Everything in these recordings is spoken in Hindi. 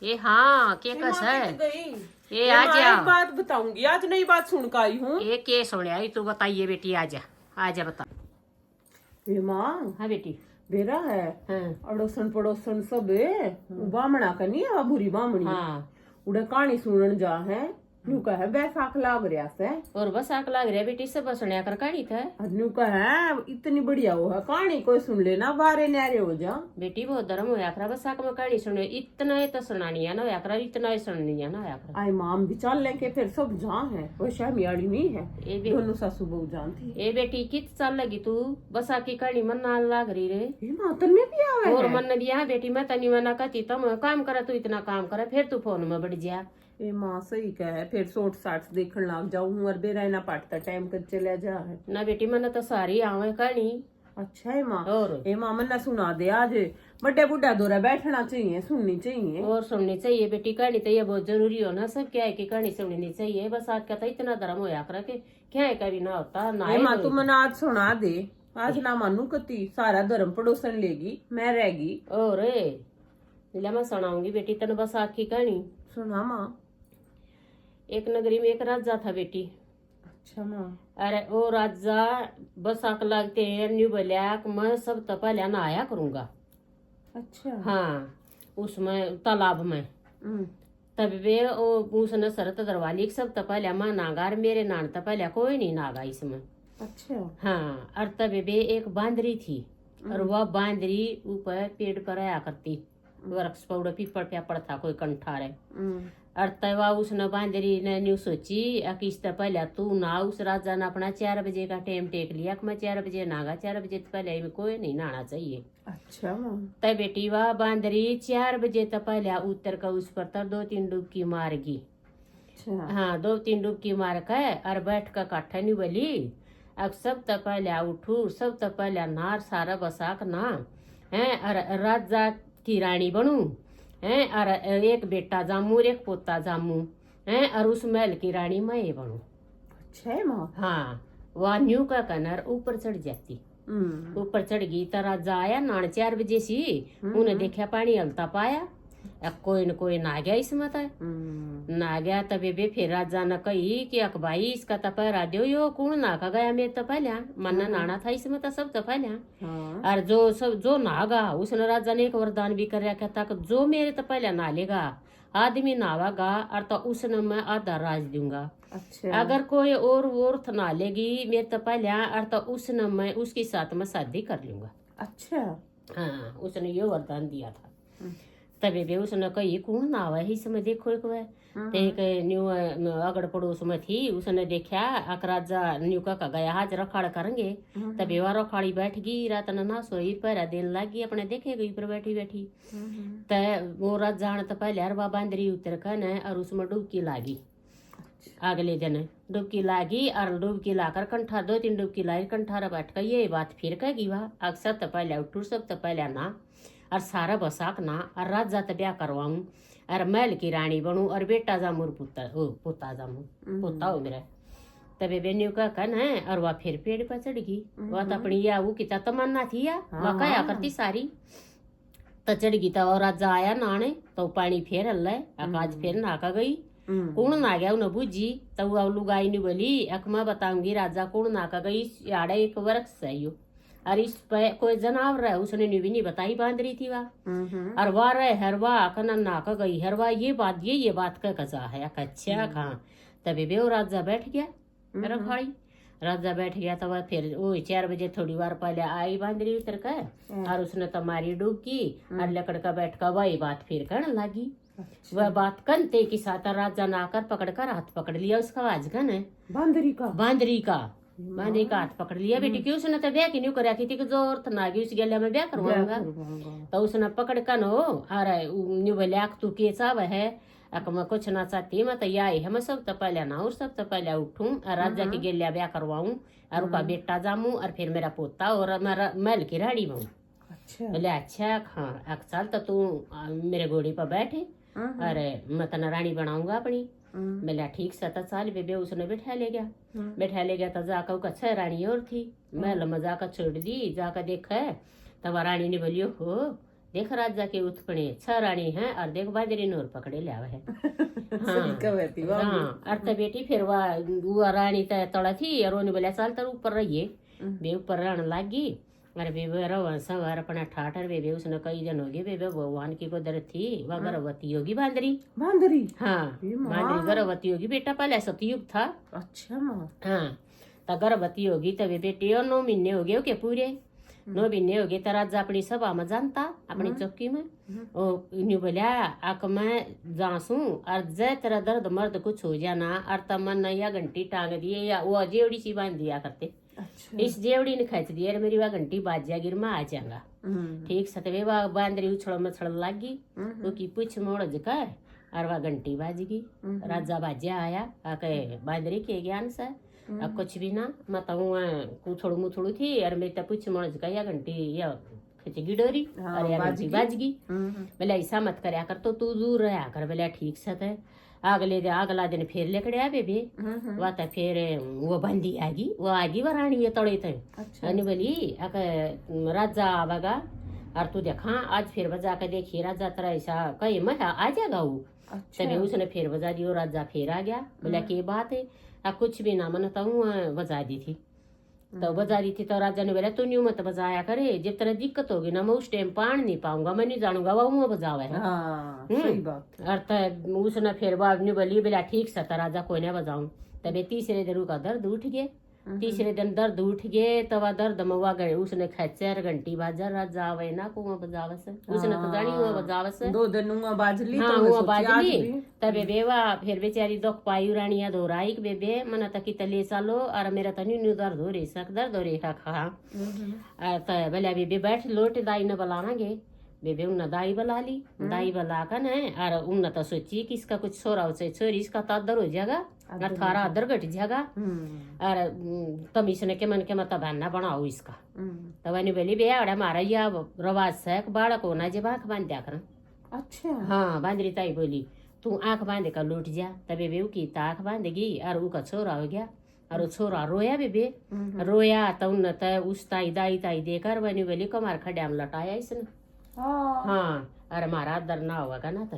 ये हाँ के कस है ये आ मैं जा। एक बात बताऊंगी, आज नई बात सुन कर आई हूँ। ये के सुने आई तू बताइए बेटी, आ जा बता। ये माँ हाँ बेटी। बेरा है हाँ अड़ोसन पड़ोसन सब है बामणा का नहीं है बुरी बामणी हाँ। उड़े कहानी सुनन जा है न्यू का है बैसाख लाग रहा से और बस आक लाग रहा बेटी सब सुनिया कर काढ़ी था। न्यू का है इतनी बढ़िया वो है कहानी कोई सुन लेना बारे न्यारे हो जा बेटी बहुत धर्म होया करा, बस आक में काढ़ी सुने इतना ही तो सुनानी है ना होया करा, इतना ही सुननी है ना होया करा। आई माम भी चल लेके फिर सब जहाँ है वो शहमियाड़ी नहीं है दोनों सासू बहू जानती ए बेटी कित साल लगी तू बस आकी काढ़ी मन ना लाग रही रे। है माँ तन्ने भी आवे और है मन भी यहाँ बेटी मैं तनी मना कहती तुम काम करे, तू इतना काम करे फिर तू फोन में बढ़ जा। ए माँ सही कह है फिर शॉर्ट साट्स देखने लग जाऊं और बेरा ना पाटता टाइम कर चला जा है ना बेटी मैंने तो सारी आवे कहानी। अच्छा है माँ और ए माँ मन्ना सुना दे आज बड़े बुढ़ा दौरा बैठना चाहिए सुननी चाहिए और सुननी चाहिए बेटी, कहानी तो ये बहुत जरूरी हो ना, सब क्या है कि कहानी सुननी चाहिए। बस आज का तो इतना धर्म होया कर के क्या है कभी ना होता ना। ए माँ तू मना आज सुना दे आज ना मानू कती सारा धर्म पड़ोसन लेगी मैं रहेगी और मैं सुनाऊंगी बेटी तन बस आखी कहानी। सुना माँ। एक नगरी में एक राजा था बेटी। अच्छा माँ। अरे वो राजा बस आक लगते हैं न्यू बोलिया मैं सब तो पहले नहाया करूंगा। अच्छा हाँ उसमें तालाब में तब वे उसने शरत दरवाली सब तो पहले मैं नागार मेरे नान तो पहले कोई नहीं नागा इसमें। अच्छा हाँ और तब वे एक बांदरी थी और वह बांदरी ऊपर पेड़ पर आया करती, वृक्ष पर पीपल पे पड़ता कोई कंठार और तवा उसने बांदरी ने न्यू सोची किस पहले तू ना उस राजा ने अपना 4 बजे का टाइम टेक लिया कि मैं 4 बजे नागा, 4 बजे तो पहले कोई नहीं नहाना चाहिए। अच्छा तय बेटी वह बांदरी 4 बजे तो पहले उतर कर उस पर तर 2-3 डुबकी मारगी। अच्छा हाँ 2-3 डुबकी मार के और बैठ कर काठा नहीं बोली अब सब तो पहले उठू सब तो पहले नार सारा बसाक ना है और राजा की रानी बनू है और एक बेटा जामू और एक पोता जामू है और उस महल की रानी मैं बनू। अच्छा है माँ। हाँ वह न्यू का कनर ऊपर चढ़ जाती, ऊपर चढ़ गई तो राजा आया नान 4 बजे सी उन्हें देखा पानी हलता पाया कोई न कोई ना गया इसमें तो ना गया तबे बे फिर राजा ने कही कि अक भाई इसका तो पहरा दो यो कौन नाका गया मेरे तो पहले मन नाना था इसमें तो सब तो पहले और जो सब जो नागा उसने राजा ने एक वरदान भी कर रखा था कि जो मेरे तो पहले ना लेगा आदमी नावागा और तो उसने मैं आधा राज दूंगा। अच्छा अगर कोई और ना लेगी मेरे तो पहले और तो उसने मैं उसके साथ में शादी कर लूंगा। अच्छा हाँ उसने ये वरदान दिया था तबे बे उसने कही कौन नावा है इसमें देखो एक न्यू अगड़ पड़ोस में थी उसने देखा अक राजा न्यू का गया हाज रखाड़ करेंगे तबे वह रखाड़ी बैठ गई रात ना सोई पैरा देन लगी अपने देखे गई पर बैठी बैठी त वो राजा तो पहले अरवा बांदरी उतर कर न और उसमें डुबकी लागी। अगले दिन डुबकी लागी और डुबकी लाकर कंठा 2-3 डुबकी लाई कंठारा बैठ कर ये बात फिर कहेगी वह अक्सर तो पहले उठू सब तो पहले ना और सारा बसाक ना और राजा तो ब्याह करवाऊं और महल की रानी बनू और बेटा जामू पोता जामू पोता हो मेरा तबे बेन्यू का कन है और वह फिर पेड़ पर चढ़ गई। वह तो अपनी या वो किता तमन्ना थी या वह क्या करती सारी तो चढ़ गई तो और राजा आया नाने तो पानी फेर हल्ला आकाश फेर नाका गई कौन ना गया उन्हें बुझी तो वह लुगाई नहीं बोली अक मैं बताऊंगी राजा कौन नाका गई याड़ा एक वृक्ष है यो और इस पे कोई जनावर है उसने भी नहीं बताई बांदरी थी वह और वाह रहे हरवा कनन नाका गई हरवा ये बात का कजा है अच्छा कहाँ तभी बे वो राजा बैठ गया रखाड़ी राजा बैठ गया तो वह फिर वो 4 बजे थोड़ी बार पहले आई बांदरी उतर कर और उसने तो मारी डुबकी और लकड़ का बैठ कर वही बात फिर करने लगी। वह बात करते कि साथ राजा ने आकर पकड़ कर हाथ पकड़ लिया उसका वाजगन है बांदरी का हाथ पकड़ लिया बेटी की उसने तो ब्याह की नहीं करा की थी जोर नागी उस गले में ब्याह करवाऊंगा तो उसने पकड़ कर नो अरे न्यू बोले तू के चाव है अक मैं कुछ ना चाहती मैं तो यही है मैं सब तो पहले ना और सब तो पहले उठूं और राजा की गेलिया ब्याह करवाऊं और उसका बेटा जामू और फिर मेरा पोता और मेरा महल की रानी बनू। बोले अच्छा हाँ अक चल तो तू मेरे घोड़ी पर बैठे अरे मैं तना रानी बनाऊंगा अपनी। बोला ठीक से तो चाल बेबे उसने बैठा ले गया तो जाकर उसका 6 रानी और थी महल में जाकर छोड़ दी जाकर देखा तब रानी ने बोलियो हो देख राजा के उत्पणे 6 रानी है और देख बादरी नूर पकड़े लिया है। सही कहती वाह। हाँ अर्थ बेटी फिर वो रानी तड़ा थी और उन्हें बोला चल तर ऊपर रहिए। बे ऊपर रहने लगी। अरे बेबे सवार अपना ठाठर बेबे उसने कई दिन हो गए बेबे भगवान की कुदरत थी वह गर्भवती होगी बांदरी। बांदरी हाँ बांदरी गर्भवती होगी बेटा पहले सतयुग था। अच्छा माँ। हाँ तो गर्भवती होगी तभी बेटी और 9 महीने हो गए पूरे 9 महीने हो गए तो राजा अपनी सभा में जानता अपनी चौकी में न्यू बोलिया आक मैं जासू और जय तेरा दर्द मर्द कुछ हो जाना और तमन या घंटी टांग दिए या वो जेवड़ी सी बांध दिया करते। अच्छा। इस जेवड़ी ने खींच दिया मेरी वह घंटी बाज जागिर में आ जाऊंगा। ठीक सतवे वह बांदरी उछड़ मछड़ लगी वो की पूछ मोड़ जकर और वह घंटी बाजगी। राजा बाजा आया आके बांदरी के ज्ञान से अब कुछ भी ना मतलब कुछड़ू मुछड़ू थी और मेरी तो पूछ मोड़ जका या घंटी या खिंचगी डोरी और या घंटी बाजगी। बोले ऐसा मत करया कर तो तू दूर रहा कर। बोले ठीक सत अगला दिन फिर लेकर आया बेबे वह तो फिर वो बंदी आगी वो आगी वो रानी ये तड़े थे। बोली राजा आवागा और तू देखा आज फिर बजा के देखिए राजा तेरा ऐसा कही मैं आ जाएगा वो। तभी उसने फिर बजा दी राजा फिर आ गया। बोला की बात है कुछ भी ना मनता हूँ बजा दी थी तो बजा दी थी तो राजा ने बोला तू न्यू मत बजाया करे जब तेरा दिक्कत होगी ना मैं उस टाइम पान नहीं पाऊंगा मैं नहीं जानूंगा वो बजावा है। सही बात। और उसने फिर बाब ने बोली बोला ठीक सा राजा कोई ना बजाऊं। तभी तीसरे दिन का दर्द उठ गए। तीसरे दिन दर्द उठ गए तब दर्द मवा गए उसने खेचर घंटी बाजा राजा आवे ना को बजावस उसने तो जानी हुआ बजावस 2 दिन बाजली। हाँ हुआ बाजली तबे बेवा फिर बेचारी दुख पायु रानिया दोराई बेबे मना तकी तले चालो और मेरा तनी न्यू दर्द हो रही सक दर्द हो रही खा बोले बेबे बैठ लोट दाई न बुलावांगे। बेबे उन दाई बुला ली दाई बुला कर न और उन तो सोची कि इसका कुछ छोरा हो छोरी इसका तो अदर हो जाएगा थारा अदर घट जाएगा और तम इसने के मन के मत भाना बनाओ इसका। तो वही बोली बे हमारा यह रवाज से बालक होना जब आंख बांध दिया कर। अच्छा। हाँ बांदरी ताई बोली तू आंख बांध कर लौट जा। तबे बेबू की आंख बांधेगी और उसका छोरा हो गया और छोरा रोया बेबे रोया तो उन उस ताई दाई ताई देकर वही बोली कमार खड्याम लटाया इसने। हाँ अरे हमारा दर ना होगा ना तो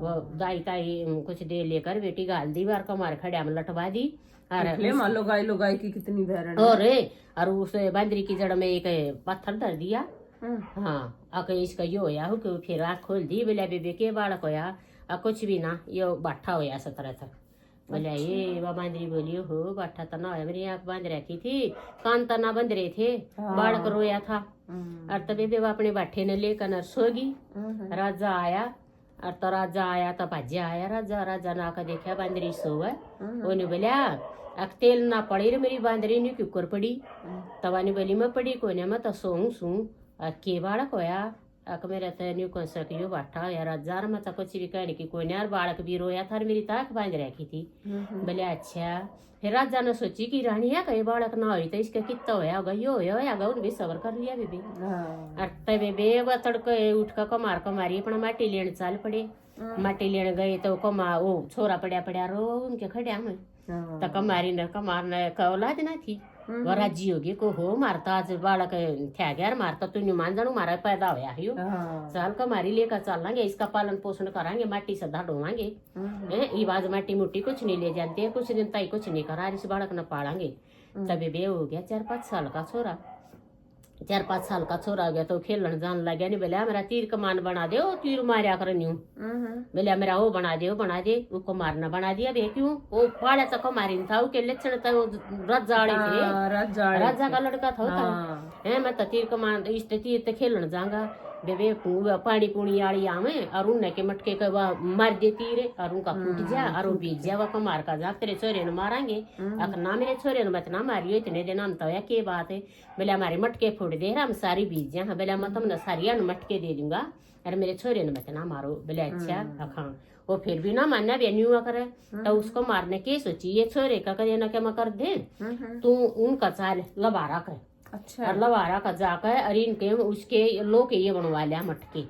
वो दाई ताई कुछ दे लेकर बेटी गाल दी बार कमार खड्या में लटवा दी और लोगाई की कितनी भैरन और उस बांदरी की जड़ में एक पत्थर धर दिया। हाँ अके इसका यो होया हो कि फिर आँख खोल दी बोला बेबे के बालक होया कुछ भी ना यो बाठा होया सतरा था। बोला ये वह बांदरी बोली हो बाठा तो ना होया मेरी आँख बांध रखी थी कान तो ना बंद रहे थे बालक रोया था। और तभी बेबा अपने बाठे ने लेकर सोगी। राजा आया और तो राजा आया तो भाज्या आया राजा ना आकर देखा बांदरी सोवे उन्हें बोलिया तेल ना पड़ी रे मेरी बांदरी ने क्यों पड़ी। तवानी बोली मैं पड़ी कोई नहीं मैं तो सोऊं सू के बालक होया मेरा तो न्यू कौन सकियो बाठा होया राजा मैं तो कुछ भी कहने की कोई नहीं और बालक भी रोया था मेरी ताक बांध रखी थी। बोले अच्छा फिर राजा ने सोची कि रानिया कहीं बालक ना हुई तो इसका कितना होया होगा यो होया उन भी सबर कर लिया बेबी। और तब बेबे वह तड़के उठ कर कमारी अपना माटी लेने चाल पड़े। माटी लेने गए तो वो छोरा पड़ा रो उनके खड्या में तो कमार ने औलाद ना थी वो राजी होगी को हो मारता आज बालक थ्या गया मारता तू मान जानू मारा पैदा होया है चाल कमारी लेकर चलेंगे इसका पालन पोषण करांगे माटी से ढोवांगे ये बाज माटी मुट्टी कुछ नहीं ले जाते कुछ दिन ताई कुछ नहीं करा इस बालक न पालेंगे। तभी बे हो गया 4-5 साल का छोरा 4-5 साल का छोरा हो गया तो खेलन जान लग गया। नहीं बोले मेरा तीर कमान बना दे तीर मारिया कर न्यू बोले मेरा वो बना दे उसको मारना बना दिया बे क्यों वो पाड़ा तक मारी था उसके लक्षण तो राजा राजा का लड़का था मैं तो तीर कमान इस तीर तो खेलन जाऊंगा बेबे पानी पुणी आड़ी आवे और उन्हें के मटके के मार देती रे और उनका फूट जा और वो बीज जा वह मार का जा तेरे छोरे ने मारेंगे ना मेरे छोरे ने मत ना मारियो इतने दिन हम तो क्या बात है। बोले हमारे मटके फूट दे हम सारी बीज जा बोले मैं तुमने सारिया मटके दे दूंगा और मेरे छोरे ने मत ना मारो। बोले अच्छा अखा वो फिर भी ना मानना बेन्यू करे तो उसको मारने की सोची ये छोरे का करे ना क्या कर दे तू उनका चाल लबारा कर। अच्छा। और लवारा का जाकर और इनके उसके लोग ये बनवा लिया मटके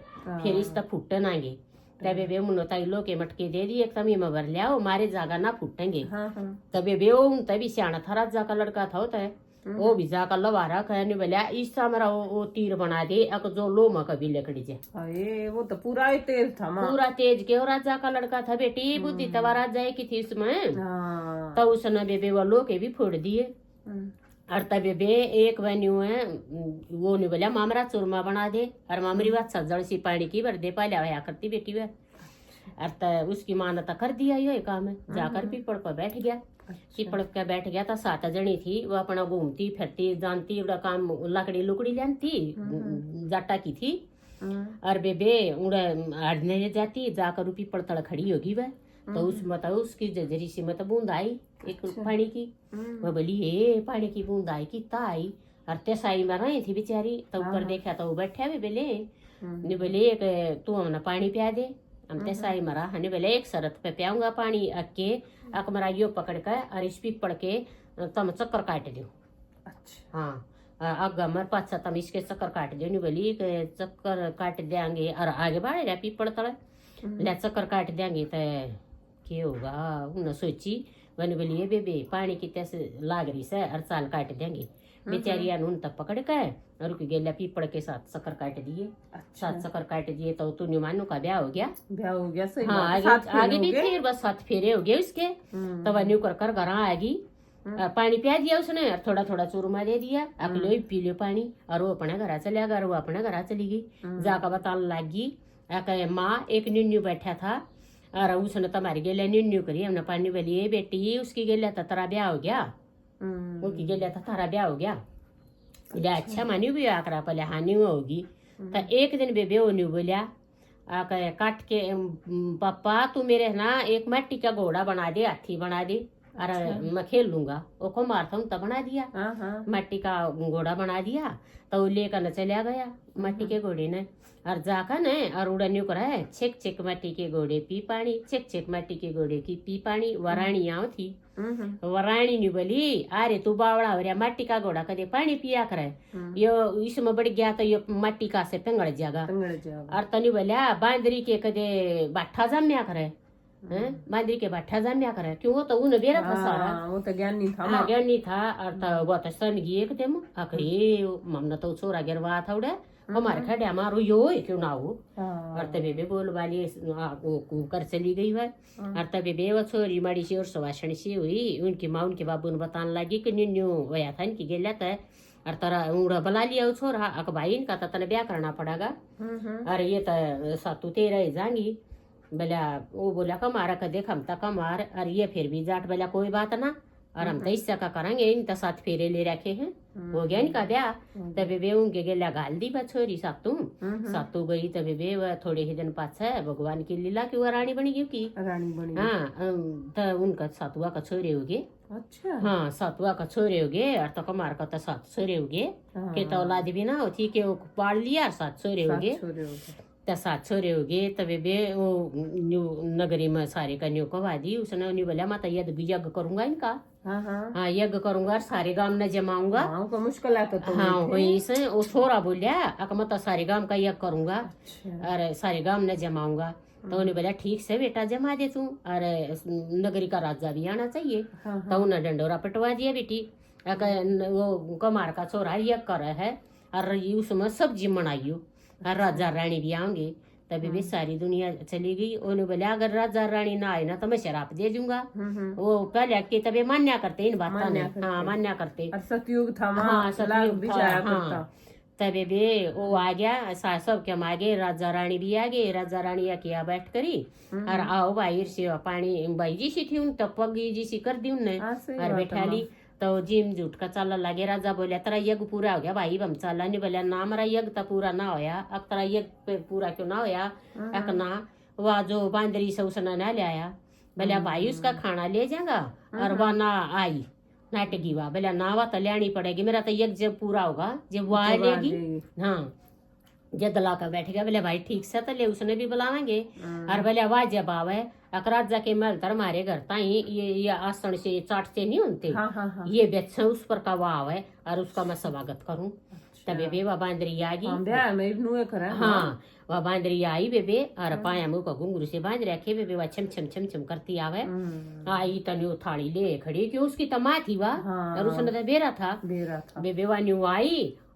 फिर इस तक फूटन आएंगे तबे बे मुनोता लो के मटके दे दी एकदम ये मबर लिया वो मारे जागा ना फूटेंगे। तबे बे तभी सियाणा था राजा का लड़का था होता है वो भी जाकर लवारा कहने बोला इससा मेरा वो तीर बना दे अक जो लो म कभी लकड़ी जे अरे वो तो पूरा ही तेज था माँ। पूरा तेज के और राजा का लड़का था बेटी बुद्धि तवा राजा की थी इसमें। हाँ। तो उसने बेबे वो लो के भी फोड़ दिए। और तब बेबे एक बन्यू है वो नहीं बोला मामरा चूरमा बना दे और मामरी बात सज्जड़ सी पानी की भर दे पाया हुआ करती बेटी वह। और तब उसकी माँ ने तो कर दिया ये काम है जाकर पीपड़ पर बैठ गया। पीपड़ पे बैठ गया था 7 जनी थी वो अपना घूमती फिरती जानती उड़ा काम लकड़ी लुकड़ी लेती जाटा की थी। और बेबे उड़ा हड़ने जाती जाकर पीपड़ तड़ खड़ी होगी वह। तो उस मतलब उसकी जजरी सी मतलब बूंद आई एक पानी की। वो बोली ये पानी की बूंद आई कितना आई। और तेसाई में रही थी बेचारी तो ऊपर देखा तो वो बैठे भी बोले ने बोले एक तू हमने पानी पिया दे। हम तेसाई मरा हने बोले एक शरत पे पियाऊंगा पानी अके अक मरा यो पकड़ कर और इस पीपड़ के तम चक्कर काट दो। हाँ अग मर पाछा तम इसके चक्कर काट दो। नहीं बोली चक्कर काट देंगे और आगे बढ़े रहा पीपड़ तले ले चक्कर काट देंगे तो क्या होगा उन्हें सोची। बनी बोली ये बेबे पानी की तैसे लाग रही से और चाल काट देंगे। बेचारिया उन तक पकड़ के और रुक गया पीपड़ के साथ चक्कर काट दिए। 7 चक्कर काट दिए तो तू नुमानू का ब्याह हो गया। सही हाँ आगे भी फिर बस 7 फेरे हो गए उसके। तो वह कर कर घर आएगी पानी पिया दिया उसने और थोड़ा थोड़ा चूरमा दे दिया अकलो ही पी लो पानी। और वो अपने घर चले गया वो अपने घर चली गई जाकर बताने लगी माँ एक निन्नू बैठा था और उसने तुम्हारी गेले निन्नू करी हमने पानी बोली बेटी उसकी गेले तो तेरा ब्याह हो गया उसकी गेले तो तारा ब्याह हो गया। अच्छा मानी भी आकरा पहले हानि होगी। तो एक दिन बेबे वो नहीं बोलिया काट के पापा तू मेरे ना एक मिट्टी का घोड़ा बना दे हाथी बना दे और मैं खेल लूंगा। वो को मारता हूँ तब बना दिया मिट्टी का घोड़ा बना दिया। तो वो लेकर न चला गया मिट्टी के घोड़े ने और जाकर न और उड़ा न्यू करा है छेक छेक मिट्टी के घोड़े पी पानी छेक छेक मिट्टी के घोड़े की पी पानी। वराणी आओ थी वराणी ने बोली अरे तू बावड़ा हो रहा मिट्टी का घोड़ा कदे पानी पिया करे यो इसमें बढ़ गया तो ये मिट्टी का से पिंगड़ जाएगा। और तनी बोलिया बांदरी के कदे बाठा जम्या करे बांदरी के बाठा जम्या करे क्यों तो उन्हें बेरा था सारा वो तो ज्ञान नहीं था। और तो वो तो सन गई एकदम आखिरी ममना तो छोरा गिरवा था उड़े हमारे खड़े हमारो यो क्यों ना हो। और तबे बे बोल वाली कर चली गई है। और तबे बे वो छोरी माड़ी सी और सुवासण सी हुई उनकी माँ उनके बाबू ने बताने लगी कि निन्नू होया था इनकी गेला था। और तारा उड़ा बुला लिया वो छोरा अक भाई इनका तो तने ब्याह करना पड़ेगा। अरे ये तो सातू तेरा ही जाएंगी बोला वो बोला कमारा का देख हम तक कमार और ये फिर भी जाट बोला कोई बात ना और हम तो इससे का करेंगे इन तो 7 फेरे ले रखे हैं हो गया इनका ब्याह। तबे बे उनके गेला घाल दी छोरी सातू गई। तबे बे वह थोड़े ही दिन पाछे भगवान की लीला की वो रानी बनी गई रानी बनी। हाँ तो उनका 7वां का छोरे हो गए। अच्छा हाँ 7वां का छोरे हो गए और तो कमार का तो 7 छोरे हो गए के तो औलाद भी ना होती के वो पाल लिया 7 छोरे हो गए तो 7 छोरे हो गए। तबे बे वो नगरी में सारे कन्या को वादी उसने उन्हें बोला माता यज्ञ करूंगा इनका। हाँ यज्ञ करूंगा सारे गांव में जमाऊंगा। मुश्किल है तो हाँ वही से वो छोरा बोलिया अक मत सारे गांव का यज्ञ करूंगा और सारे गांव में जमाऊंगा। तो उन्हें बोला ठीक से बेटा जमा दे तू और नगरी का राजा भी आना चाहिए। तो उन्हें डंडोरा पिटवा दिया बेटी वो कमार का छोरा यज्ञ कर है और उसमें सब्जी बनाइयो और राजा रानी भी आएंगे। तभी भी सारी दुनिया चली गई। उन्होंने बोला अगर राजा रानी ना आए ना तो मैं शराब दे दूंगा। वो पहले के तभी मान्या करते इन बातों ने। हाँ मान्या करते सतयुग था। हाँ सतयुग था। तभी भी वो आ गया सब के आ गए राजा रानी भी आ गए। राजा रानी आके बैठ करी और आओ भाई से पानी भाई जी सी थी उन तक पगी जी सी कर दी उनने और बैठा ली। तो जिम झूठ का चलने लगे। राजा बोलिया तेरा यज्ञ पूरा हो गया भाई हम चला नहीं बोलिया ना मेरा यज्ञ तो पूरा ना होया अब तेरा यज्ञ पूरा क्यों ना होया एक ना वह जो बांदरी से उसने ना लिया बोलिया भाई उसका खाना ले जाएगा और वह ना आई नाटकी वह बोलिया ना वह तो लेनी पड़ेगी मेरा तो यज्ञ जब पूरा होगा जब वह लेगी। हाँ जब ला कर बैठ गया बोले भाई ठीक से तो ले उसने भी बुलावेंगे और बोले वाह जब आवे अकराज जाके महल तर हमारे घर ताई ये आसन से चाट से नहीं होते ये बेच उस पर का वाह आवे और उसका मैं स्वागत करूं। तबे बे वह बांदरी आ गई। हाँ ब्याह में नुए करा। हाँ वह बांदरी आई बेबे और पाया मुंह का घुंघरू से बांध रखे बेबे, वह छम छम छम छम करती आवे। आई तनु थाली ले खड़ी क्यों उसकी तमा थी वह, हाँ। और उसने तो बेरा था बेबे वह न्यू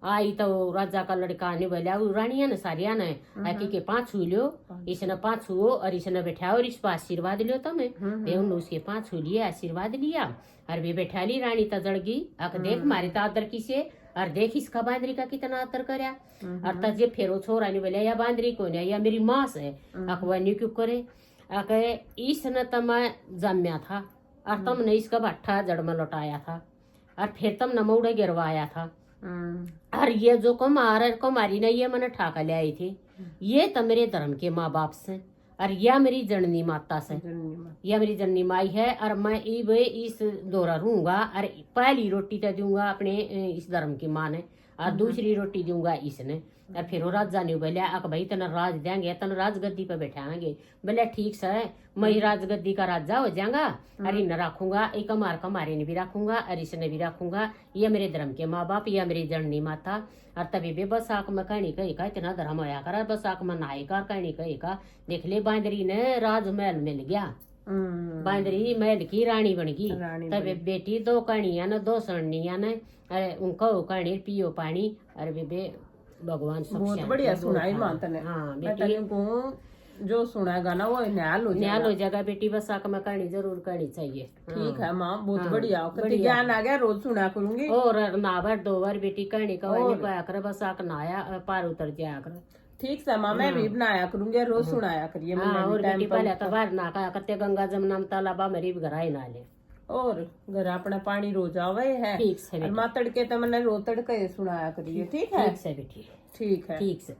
आई तो राजा का लड़का ने बोला रानिया ने सारिया ने आकी के 5 छू लियो, इसने 5 छुओ और इसने बैठा और इस पर आशीर्वाद लियो तुम्हें। उन्होंने उसके 5 छू लिए, आशीर्वाद लिया और वे बैठा ली। रानी तजड़गी आख देख मारे तो आदर किसे, और देख इसका बांदरी का कितना आदर करया। और तजे फेरो छोरा ने बोला या बांदरी कौन है, या मेरी माँ है। आख वह न्यू क्यों करे, आके इसने तम जम्या था और तुमने इसका भट्ठा जड़ में लौटाया था और फिर तुमने मऊड़े गिरवाया था। और ये जो कुमारी ने ये मैंने ठाका ले आई थी, ये तो मेरे धर्म के माँ बाप से और यह मेरी जननी माता से, यह मेरी जननी माई है। और मैं इस दौरा रहूंगा और पहली रोटी तो दूंगा अपने इस धर्म की माँ ने और दूसरी रोटी दूंगा इसने। और फिर वो राजा ने बोलिया अक भाई तना राज देंगे, तन राजगद्दी पे बैठाएंगे। बोले ठीक से मैं राजगद्दी का राजा हो जाऊंगा और इन्हें रखूंगा, एक कमारे ने भी रखूंगा और इसने भी रखूंगा। ये मेरे धर्म के माँ बाप, या मेरी जननी माता। और तभी भी बसाक में कहनी कही का इतना धर्म होया करा, बसाक में नहाए का कहनी कही का। देख ले बांदरी ने राजमहल मिल गया, बांदरी महल की रानी बन गई। तब बेटी 2 कहानियां न 2 सड़निया न, अरे उनको कहानी पियो पानी। अरे बेबे भगवान बहुत बढ़िया सुनाई माता ने। हाँ बेटी को जो सुनाएगा ना वो न्याल हो जाएगा बेटी, बसाक में कहानी जरूर करनी चाहिए। ठीक है माँ, बहुत बढ़िया, कति ज्ञान आ गया, रोज सुना करूंगी। और नावर 2 बार बेटी कहानी कहा कर, बसाक नहाया पार उतर जाया कर। ठीक है माँ, मैं भी बनाया करूंगी, रोज सुनाया करिए। और बेटी पहले तो बाहर ना कहा करते, गंगा जमुना में तालाबा मेरी घर आई ना ले, और घर अपना पानी रोज आवे है। ठीक है माँ तड़के तो मैंने रो तड़के सुनाया करिए। ठीक है बेटी, ठीक है। ठीक से।